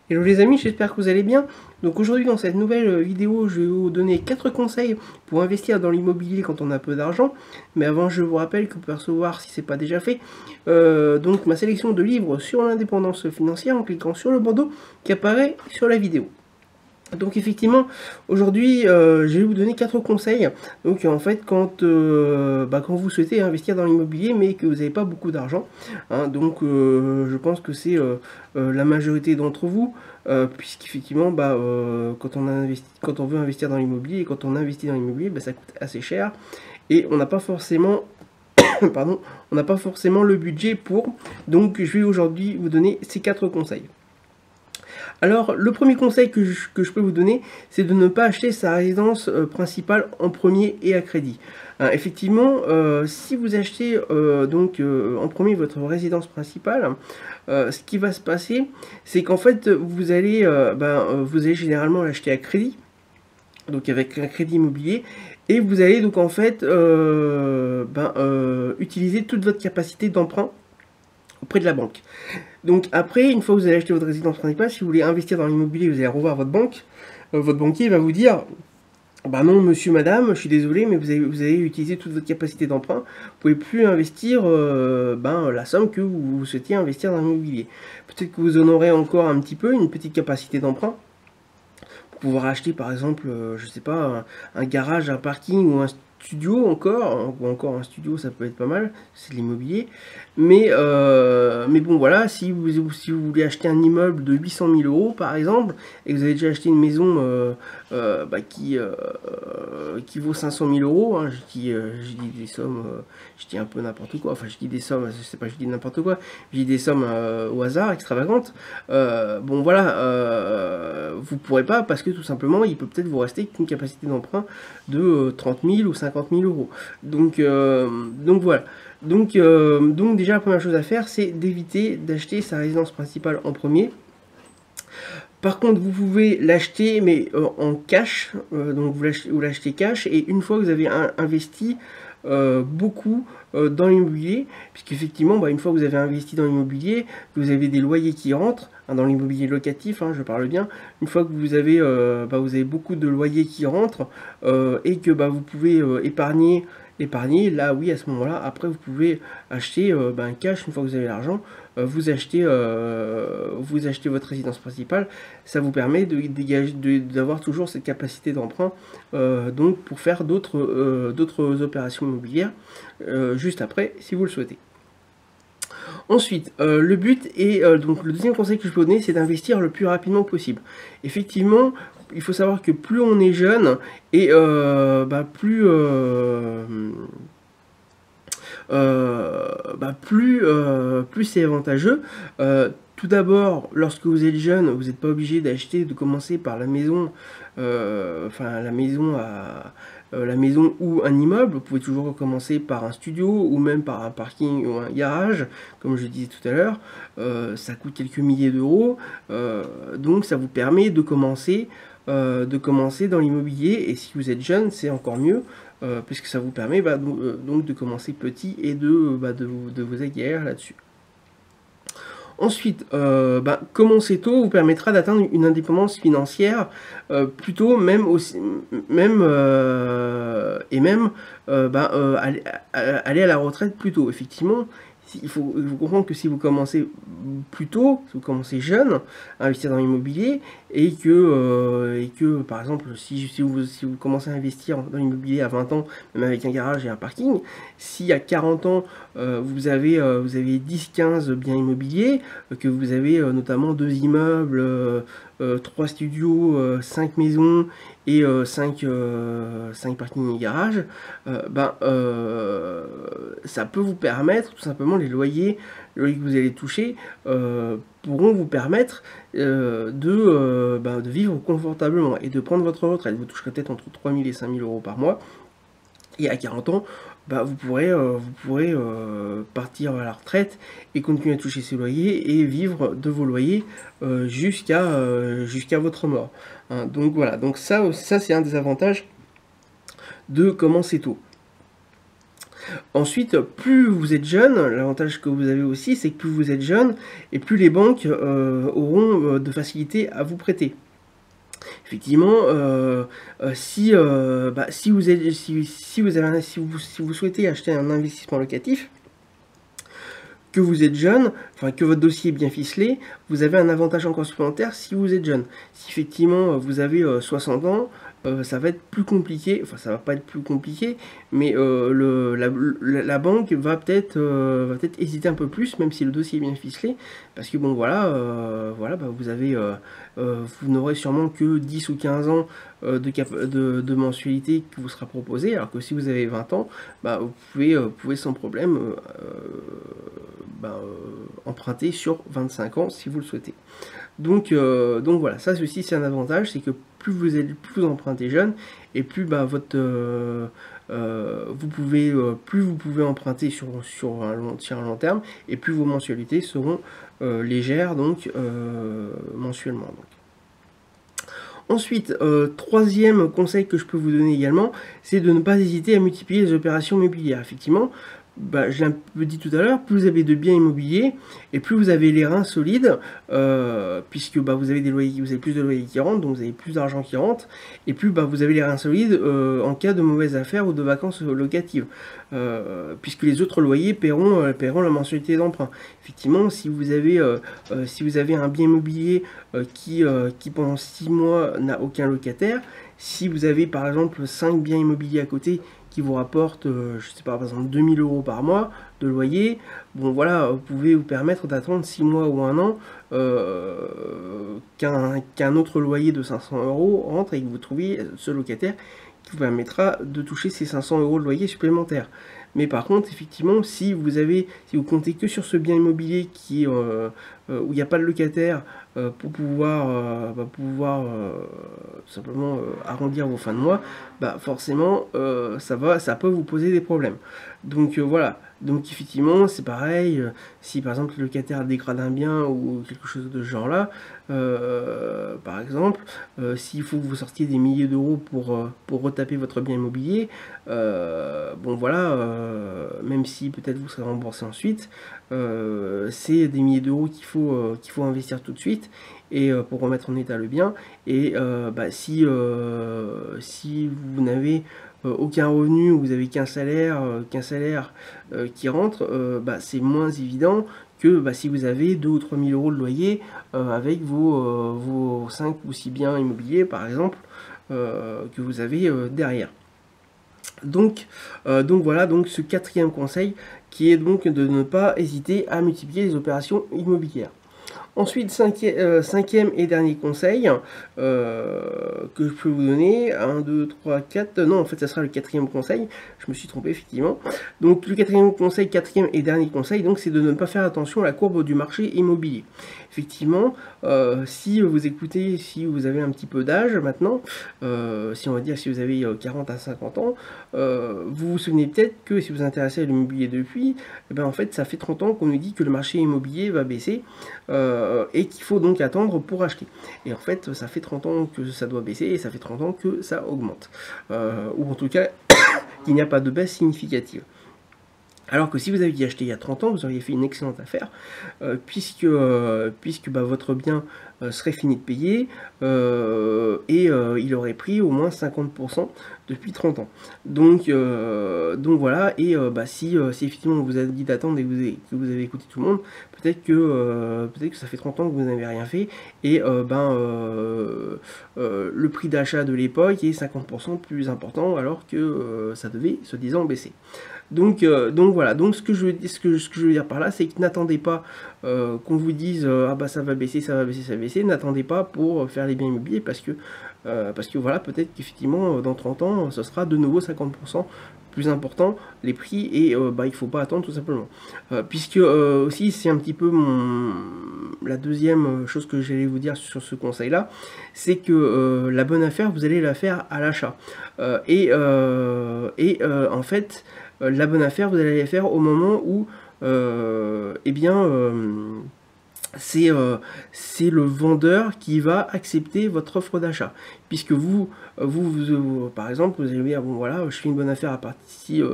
Hello les amis, j'espère que vous allez bien. Donc aujourd'hui dans cette nouvelle vidéo, je vais vous donner 4 conseils pour investir dans l'immobilier quand on a peu d'argent. Mais avant, je vous rappelle que vous pouvez recevoir, si ce n'est pas déjà fait, donc ma sélection de livres sur l'indépendance financière en cliquant sur le bandeau qui apparaît sur la vidéo. Donc effectivement, aujourd'hui, je vais vous donner 4 conseils. Donc en fait, quand vous souhaitez investir dans l'immobilier, mais que vous n'avez pas beaucoup d'argent, hein, donc je pense que c'est la majorité d'entre vous, puisqu'effectivement, quand on veut investir dans l'immobilier, et quand on investit dans l'immobilier, ça coûte assez cher, et on n'a pas forcément, pardon, on n'a pas forcément le budget pour. Donc je vais aujourd'hui vous donner ces 4 conseils. Alors, le premier conseil que je peux vous donner, c'est de ne pas acheter sa résidence principale en premier et à crédit. Effectivement, si vous achetez en premier votre résidence principale, ce qui va se passer, c'est qu'en fait, vous allez généralement l'acheter à crédit, donc avec un crédit immobilier, et vous allez donc en fait utiliser toute votre capacité d'emprunt auprès de la banque. Donc après, une fois que vous avez acheté votre résidence principale, si vous voulez investir dans l'immobilier, vous allez revoir votre banque. Votre banquier va vous dire, bah non monsieur, madame, je suis désolé, mais vous avez utilisé toute votre capacité d'emprunt. Vous pouvez plus investir la somme que vous souhaitiez investir dans l'immobilier. Peut-être que vous en aurez encore un petit peu, une petite capacité d'emprunt. Pour pouvoir acheter par exemple, je sais pas, un garage, un parking ou un studio encore, ou encore un studio, ça peut être pas mal, c'est de l'immobilier. Mais bon voilà, si vous voulez acheter un immeuble de 800 000 euros par exemple, et que vous avez déjà acheté une maison qui vaut 500 000 euros, hein, je dis des sommes, je dis un peu n'importe quoi, enfin je dis des sommes, je sais pas, je dis n'importe quoi, je dis des sommes au hasard, extravagantes, bon voilà, vous pourrez pas, parce que tout simplement, il peut peut-être vous rester qu'une capacité d'emprunt de 30 000 ou 50 000 euros. Donc voilà. Donc déjà la première chose à faire, c'est d'éviter d'acheter sa résidence principale en premier. Par contre, vous pouvez l'acheter, mais en cash, donc vous l'achetez cash, et une fois que vous avez investi beaucoup dans l'immobilier, puisqu'effectivement, une fois que vous avez investi dans l'immobilier, que vous avez des loyers qui rentrent, hein, dans l'immobilier locatif, hein, je parle bien, une fois que vous avez beaucoup de loyers qui rentrent, et que vous pouvez épargner, là oui, à ce moment-là, après vous pouvez acheter un cash, une fois que vous avez l'argent, vous achetez votre résidence principale. Ça vous permet d'avoir toujours cette capacité d'emprunt donc pour faire d'autres opérations immobilières juste après si vous le souhaitez. Ensuite, le but est, donc le deuxième conseil que je peux donner, c'est d'investir le plus rapidement possible. Effectivement, il faut savoir que plus on est jeune et plus c'est avantageux. Tout d'abord, lorsque vous êtes jeune, vous n'êtes pas obligé de commencer par la maison, la maison ou un immeuble. Vous pouvez toujours recommencer par un studio ou même par un parking ou un garage, comme je disais tout à l'heure. Ça coûte quelques milliers d'euros, donc ça vous permet de commencer dans l'immobilier, et si vous êtes jeune, c'est encore mieux, puisque ça vous permet donc de commencer petit et de vous aguerrir là-dessus. Ensuite, commencer tôt vous permettra d'atteindre une indépendance financière plus tôt, aller à la retraite plus tôt. Effectivement, il faut comprendre que si vous commencez plus tôt, si vous commencez jeune à investir dans l'immobilier, et que par exemple si vous commencez à investir dans l'immobilier à 20 ans, même avec un garage et un parking, si à 40 ans vous avez 10-15 biens immobiliers, que vous avez notamment 2 immeubles, 3 studios, 5 maisons et 5 parkings et garages, ça peut vous permettre, tout simplement, les loyers que vous allez toucher pourront vous permettre de vivre confortablement et de prendre votre retraite. Vous toucherez peut-être entre 3 000 et 5 000 euros par mois, et à 40 ans, vous pourrez partir à la retraite et continuer à toucher ces loyers et vivre de vos loyers jusqu'à votre mort. Hein, donc voilà, donc ça c'est un des avantages de commencer tôt. Ensuite, plus vous êtes jeune, l'avantage que vous avez aussi, c'est que plus vous êtes jeune, et plus les banques auront de facilité à vous prêter. Effectivement, si vous souhaitez acheter un investissement locatif, que vous êtes jeune, enfin que votre dossier est bien ficelé, vous avez un avantage encore supplémentaire si vous êtes jeune. Si effectivement vous avez 60 ans, ça va être plus compliqué, enfin ça va pas être plus compliqué, mais la banque va peut-être hésiter un peu plus, même si le dossier est bien ficelé, parce que bon voilà, vous n'aurez sûrement que 10 ou 15 ans de mensualité qui vous sera proposée, alors que si vous avez 20 ans, vous pouvez sans problème emprunter sur 25 ans si vous le souhaitez. Donc voilà, ça aussi c'est un avantage, c'est que plus vous empruntez jeune, et plus vous pouvez emprunter sur un long terme, et plus vos mensualités seront légères donc mensuellement. Donc. Ensuite, troisième conseil que je peux vous donner également, c'est de ne pas hésiter à multiplier les opérations immobilières. Effectivement, je l'ai un peu dit tout à l'heure, plus vous avez de biens immobiliers et plus vous avez les reins solides, puisque vous avez des loyers, vous avez plus de loyers qui rentrent, donc vous avez plus d'argent qui rentre, et plus vous avez les reins solides en cas de mauvaise affaire ou de vacances locatives, puisque les autres loyers paieront la mensualité d'emprunt. Effectivement, si vous avez un bien immobilier qui pendant 6 mois n'a aucun locataire, si vous avez par exemple 5 biens immobiliers à côté qui vous rapporte, je sais pas, par exemple 2000 € par mois de loyer, bon voilà, vous pouvez vous permettre d'attendre 6 mois ou 1 an qu'un autre loyer de 500 € rentre et que vous trouviez ce locataire qui vous permettra de toucher ces 500 € de loyer supplémentaire. Mais par contre, effectivement, si vous comptez que sur ce bien immobilier où il n'y a pas de locataire pour pouvoir tout simplement arrondir vos fins de mois, forcément ça peut vous poser des problèmes. Donc voilà, donc effectivement c'est pareil, si par exemple le locataire dégrade un bien ou quelque chose de ce genre là, par exemple, s'il faut que vous sortiez des milliers d'euros pour retaper votre bien immobilier, bon voilà, même si peut-être vous serez remboursé ensuite, c'est des milliers d'euros qu'il faut investir tout de suite et pour remettre en état le bien. Et si vous n'avez aucun revenu, vous avez qu'un salaire qui rentre, c'est moins évident que si vous avez 2 ou 3 000 € de loyer avec vos 5 ou 6 biens immobiliers par exemple que vous avez derrière. Donc voilà, donc ce quatrième conseil qui est donc de ne pas hésiter à multiplier les opérations immobilières. Ensuite, cinquième et dernier conseil que je peux vous donner, 1, 2, 3, 4, non en fait ça sera le quatrième conseil, je me suis trompé effectivement. Donc le quatrième et dernier conseil, donc c'est de ne pas faire attention à la courbe du marché immobilier. Effectivement, si vous écoutez, si vous avez un petit peu d'âge maintenant, si on va dire si vous avez 40 à 50 ans, vous vous souvenez peut-être que si vous vous intéressez à l'immobilier depuis, en fait ça fait 30 ans qu'on nous dit que le marché immobilier va baisser et qu'il faut donc attendre pour acheter. Et en fait ça fait 30 ans que ça doit baisser et ça fait 30 ans que ça augmente. Ou en tout cas qu'il n'y a pas de baisse significative. Alors que si vous aviez acheté il y a 30 ans, vous auriez fait une excellente affaire, puisque votre bien serait fini de payer, et il aurait pris au moins 50% depuis 30 ans. Donc voilà, et si effectivement on vous a dit d'attendre et que vous avez écouté tout le monde, peut-être que ça fait 30 ans que vous n'avez rien fait, et le prix d'achat de l'époque est 50% plus important, alors que ça devait, soi-disant, baisser. Donc voilà, donc ce que je veux dire par là, c'est que n'attendez pas qu'on vous dise ça va baisser, ça va baisser, ça va baisser, n'attendez pas pour faire les biens immobiliers parce que voilà, peut-être qu'effectivement dans 30 ans, ce sera de nouveau 50% plus important les prix et il ne faut pas attendre tout simplement. Puisque aussi c'est un petit peu la deuxième chose que j'allais vous dire sur ce conseil là, c'est que la bonne affaire vous allez la faire à l'achat. En fait la bonne affaire vous allez la faire au moment où c'est le vendeur qui va accepter votre offre d'achat. Puisque par exemple, vous allez dire, bon voilà, je fais une bonne affaire à partir,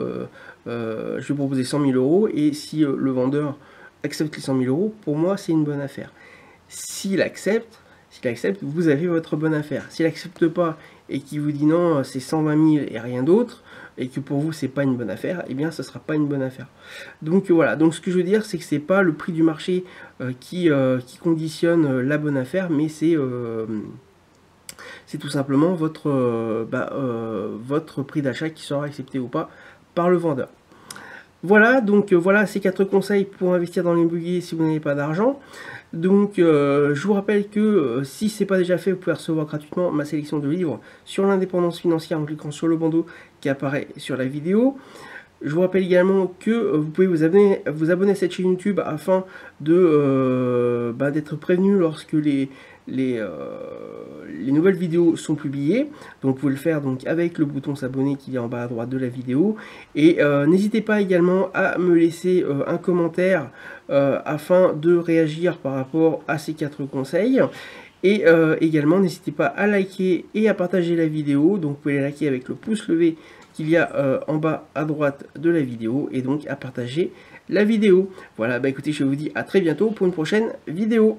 je vais proposer 100 000 euros, et si le vendeur accepte les 100 000 euros, pour moi, c'est une bonne affaire. S'il accepte, vous avez votre bonne affaire. S'il n'accepte pas et qu'il vous dit non, c'est 120 000 et rien d'autre, et que pour vous c'est pas une bonne affaire, eh bien ça sera pas une bonne affaire. Donc voilà, donc ce que je veux dire, c'est que c'est pas le prix du marché qui conditionne la bonne affaire, mais c'est tout simplement votre prix d'achat qui sera accepté ou pas par le vendeur. Voilà, donc voilà ces 4 conseils pour investir dans l'immobilier si vous n'avez pas d'argent. Donc je vous rappelle que si ce n'est pas déjà fait, vous pouvez recevoir gratuitement ma sélection de livres sur l'indépendance financière en cliquant sur le bandeau qui apparaît sur la vidéo. Je vous rappelle également que vous pouvez vous abonner à cette chaîne YouTube afin d'être prévenu lorsque les nouvelles vidéos sont publiées. Donc vous pouvez le faire donc avec le bouton s'abonner qui est en bas à droite de la vidéo. Et n'hésitez pas également à me laisser un commentaire afin de réagir par rapport à ces 4 conseils. Et également n'hésitez pas à liker et à partager la vidéo. Donc vous pouvez la liker avec le pouce levé qu'il y a en bas à droite de la vidéo, et donc à partager la vidéo. Voilà, bah écoutez, je vous dis à très bientôt pour une prochaine vidéo.